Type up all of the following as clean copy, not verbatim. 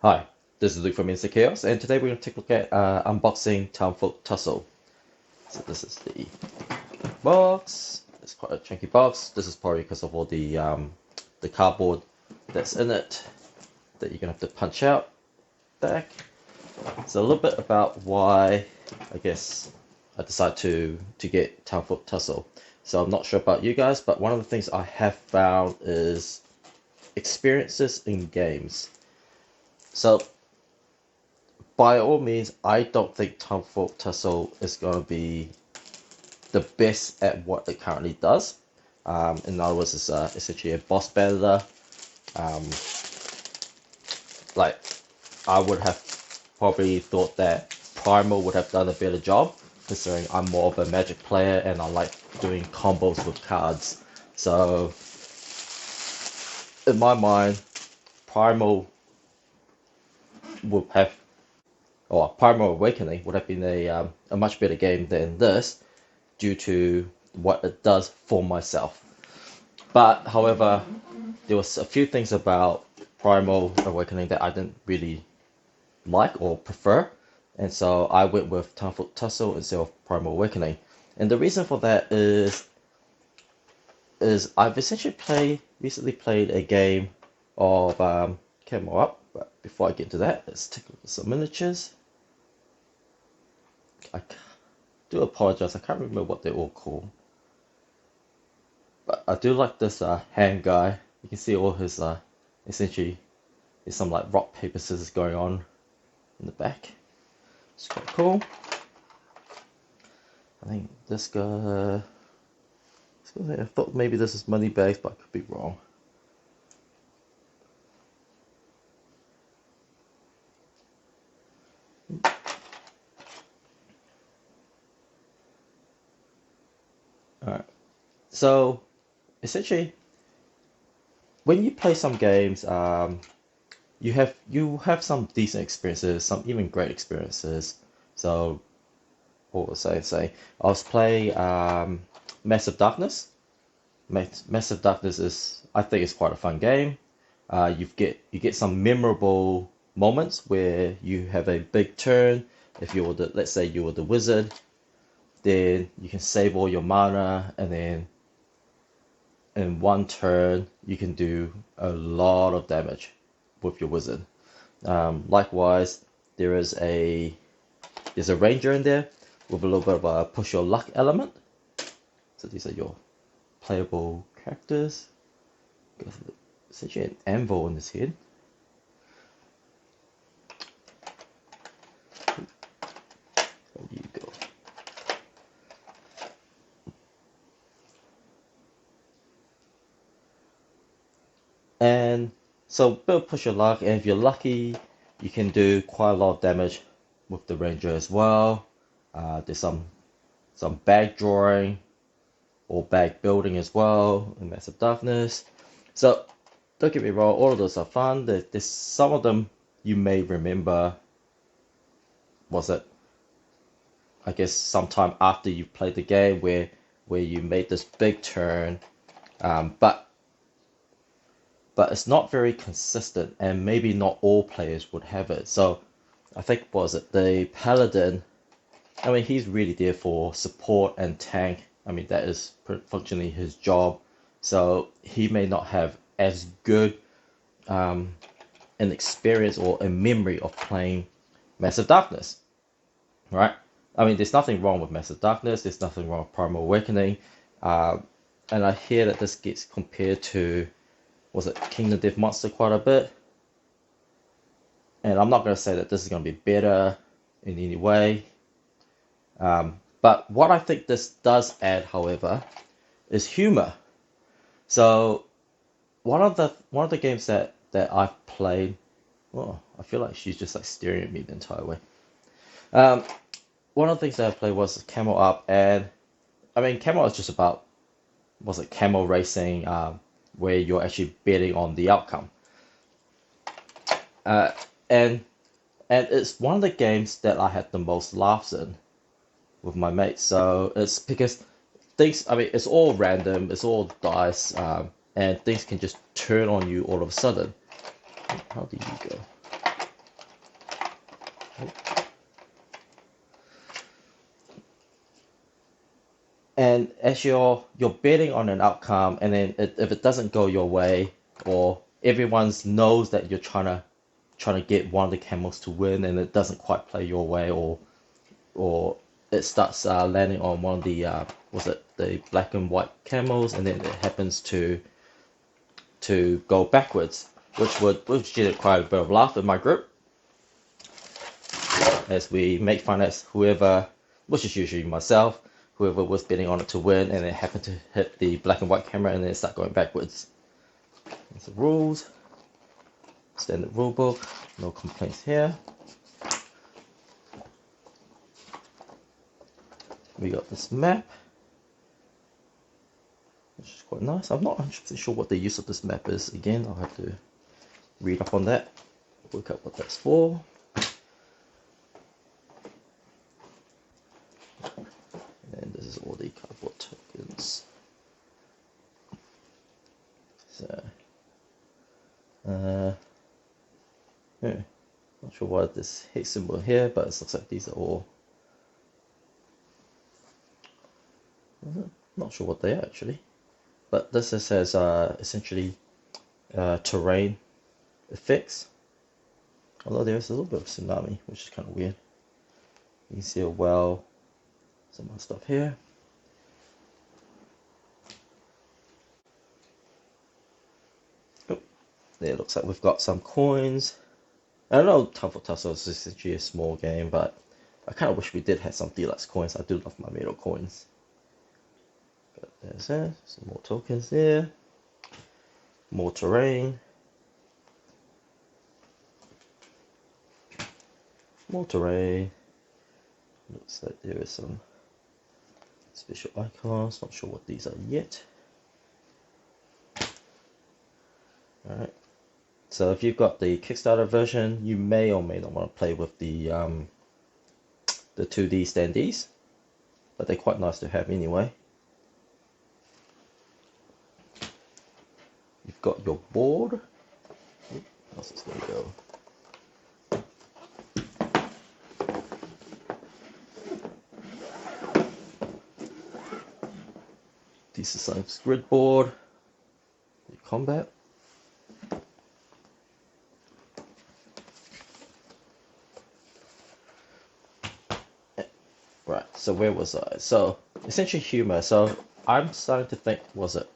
Hi, this is Luke from Instant Chaos, and today we're going to take a look at unboxing Townsfolk Tussle. So this is the box. It's quite a chunky box. This is probably because of all the cardboard that's in it that you're going to have to punch out back. So a little bit about why I guess I decided to get Townsfolk Tussle. So I'm not sure about you guys, but one of the things I have found is experiences in games. So by all means, I don't think Townsfolk Tussle is going to be the best at what it currently does. In other words, it's essentially a boss battler. Um, like, I would have probably thought that Primal would have done a better job, considering I'm more of a Magic player and I like doing combos with cards. So, in my mind, Primal would have or Primal Awakening would have been a much better game than this due to what it does for myself. But however, there was a few things about Primal Awakening that I didn't really like or prefer, and so I went with Townsfolk Tussle instead of Primal Awakening. And the reason for that is I've essentially recently played a game of Camo Up. But before I get into that, let's take a look at some miniatures. I do apologize, I can't remember what they're all called. But I do like this hand guy. You can see all his essentially there's some like rock, paper, scissors going on in the back. It's quite cool. I think this guy, I thought maybe this is money bags, but I could be wrong. Alright, so essentially when you play some games, you have some decent experiences, some even great experiences. So what was I say? I was playing Massive Darkness. Massive Darkness is, I think, it's quite a fun game. You get some memorable moments where you have a big turn. If you were let's say you were the wizard, then you can save all your mana, and then in one turn you can do a lot of damage with your wizard. Likewise, there's a ranger in there with a little bit of a push your luck element. So these are your playable characters. Got essentially an anvil in his head. There you go. And so bit of push your luck, and if you're lucky, you can do quite a lot of damage with the ranger as well. There's some bag drawing or bag building as well in Massive Darkness. So don't get me wrong, all of those are fun. There's some of them you may remember. Was it, I guess, sometime after you played the game where you made this big turn, but it's not very consistent, and maybe not all players would have it. So I think, was it the paladin? I mean, he's really there for support and tank. I mean, that is functionally his job. So he may not have as good an experience or a memory of playing Massive Darkness, right? I mean, there's nothing wrong with Massive Darkness. There's nothing wrong with Primal Awakening. And I hear that this gets compared to, was it Kingdom Death Monster, quite a bit. And I'm not going to say that this is going to be better in any way. But what I think this does add, however, is humor. So one of the games that I've played, oh, I feel like she's just like staring at me the entire way. One of the things that I played was Camo Up, and I mean, Camo is just about, was it camo racing, where you're actually betting on the outcome. And it's one of the games that I had the most laughs in with my mates. So it's because things, I mean, it's all random, it's all dice, and things can just turn on you all of a sudden. How do you go? And as you're betting on an outcome, and then if it doesn't go your way, or everyone knows that you're trying to get one of the camels to win, and it doesn't quite play your way, or it starts landing on one of the was it the black and white camels, and then it happens to go backwards, which did quite a bit of laugh in my group, as we make fun as whoever, which is usually myself, whoever was betting on it to win, and it happened to hit the black and white camera, and then it start going backwards. There's the rules, standard rule book, no complaints here. We got this map, which is quite nice. I'm not 100% sure what the use of this map is. Again, I'll have to read up on that, work out what that's for. And this is all the cardboard tokens. So, yeah, not sure why this hex symbol here, but it looks like these are all. Not sure what they are actually, but this just says essentially terrain effects. Although there's a little bit of tsunami, which is kind of weird. You can see a well, some more stuff here. Oh, there, it looks like we've got some coins. I know Townsfolk Tussle is essentially a small game, but I kind of wish we did have some deluxe coins. I do love my metal coins. But there's some more tokens there. More terrain. More terrain. Looks like there is some special icons. Not sure what these are yet. Alright. So if you've got the Kickstarter version, you may or may not want to play with the 2D standees, but they're quite nice to have anyway. You've got your board. How's this going to go? This is some grid board. Your combat. Right, so where was I? So essentially humor. So I'm starting to think, was it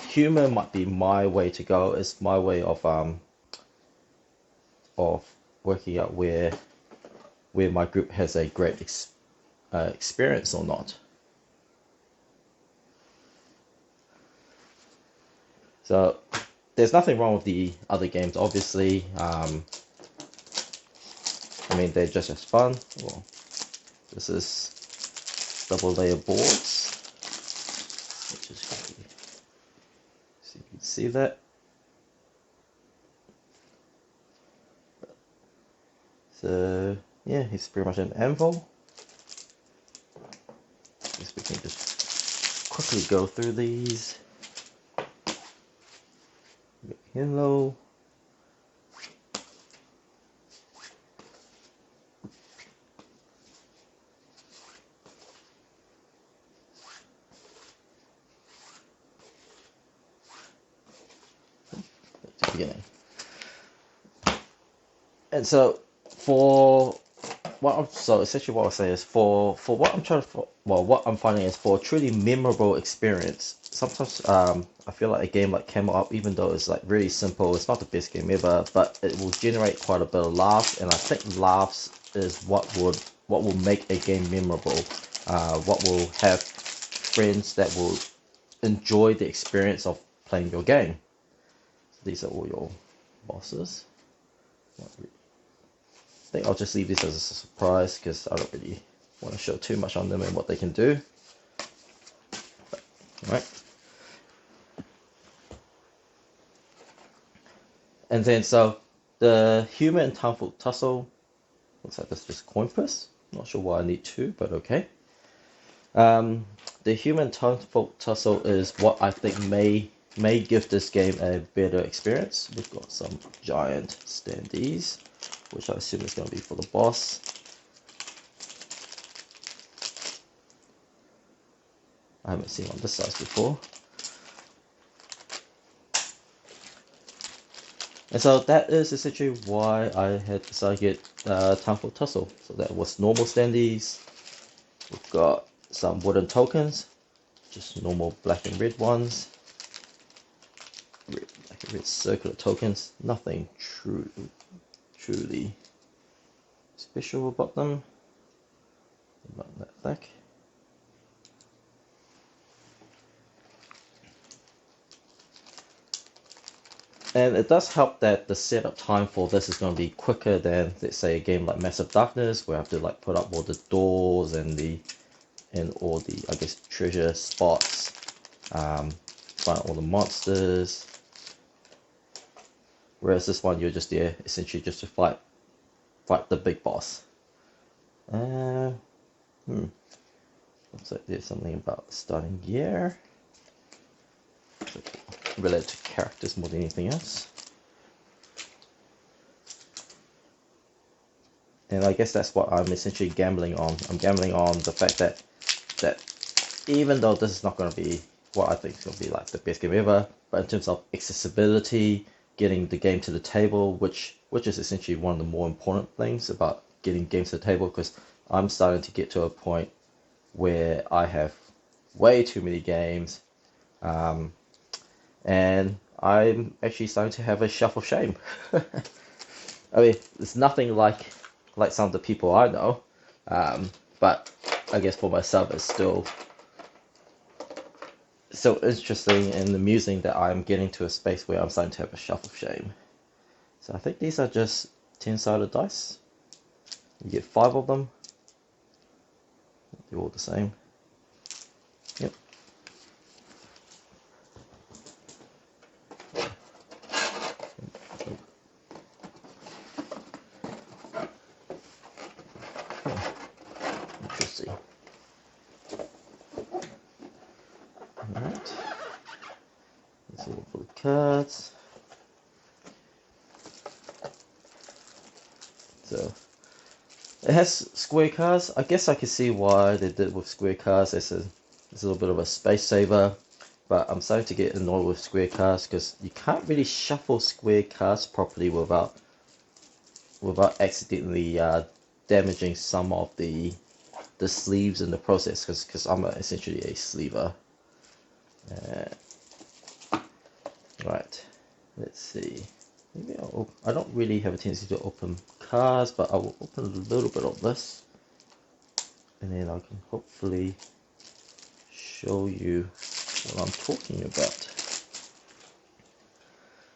humor might be my way to go. It's my way of working out where my group has a great experience or not. So there's nothing wrong with the other games, obviously. I mean, they're just as fun. Well, this is double layer boards, which is good. So you can see that. So yeah, it's pretty much an anvil. I guess we can just quickly go through these. Hello. That's the beginning. And so for essentially what I'll say is for what I'm trying to, what I'm finding is for a truly memorable experience. Sometimes I feel like a game like Camel Up, even though it's like really simple, it's not the best game ever, but it will generate quite a bit of laughs, and I think laughs is what will make a game memorable. What will have friends that will enjoy the experience of playing your game. So these are all your bosses. I think I'll just leave this as a surprise because I don't really want to show too much on them and what they can do. Alright. And then so the humor in Townsfolk Tussle looks like that's just coin purse. Not sure why I need two, but okay. The humor in Townsfolk Tussle is what I think may give this game a better experience. We've got some giant standees. which I assume is going to be for the boss. I haven't seen on this size before. And so that is essentially why I had decided to get Townsfolk Tussle. So that was normal standees. We've got some wooden tokens, just normal black and red ones. Black and red circular tokens. Nothing truly special about them. About that thick. And it does help that the setup time for this is going to be quicker than, let's say, a game like Massive Darkness, where I have to like put up all the doors and all the, I guess, treasure spots, find all the monsters. Whereas this one, you're just there essentially just to fight the big boss. Looks like there's something about starting gear. Related to characters more than anything else. And I guess that's what I'm essentially gambling on. I'm gambling on the fact that even though this is not going to be what I think is going to be like the best game ever, but in terms of accessibility, getting the game to the table, which is essentially one of the more important things about getting games to the table, because I'm starting to get to a point where I have way too many games, and I'm actually starting to have a shuffle shame. I mean, it's nothing like some of the people I know, but I guess for myself it's still so interesting and amusing that I'm getting to a space where I'm starting to have a shuffle shame. So I think these are just 10-sided dice. You get 5 of them. They're all the same. Yep. Interesting. Alright. That's all for the cards. So it has square cards. I guess I can see why they did with square cards. It's a little bit of a space saver, but I'm starting to get annoyed with square cards because you can't really shuffle square cards properly without accidentally damaging some of the sleeves in the process, because I'm essentially a sleever. Right, let's see. Maybe I don't really have a tendency to open cards, but I will open a little bit of this, and then I can hopefully show you what I'm talking about.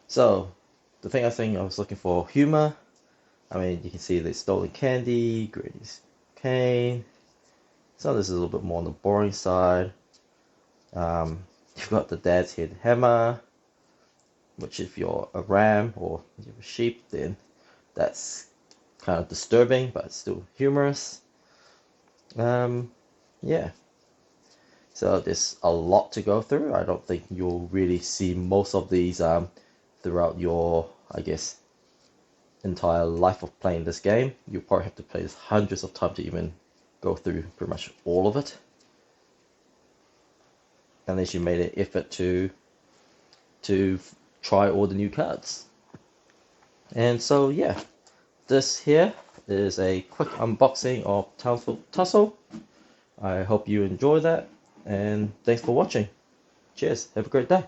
So, the thing I was looking for, humor. I mean, you can see there's stolen candy, Grady's cane. So this is a little bit more on the boring side. You've got the dad's head hammer, which if you're a ram or you're a sheep, then that's kind of disturbing, but it's still humorous. Yeah. So there's a lot to go through. I don't think you'll really see most of these throughout your, I guess, entire life of playing this game. You'll probably have to play this hundreds of times to even go through pretty much all of it, unless you made an effort to try all the new cards. And so yeah, this here is a quick unboxing of Townsfolk Tussle. I hope you enjoy that, and thanks for watching. Cheers, have a great day.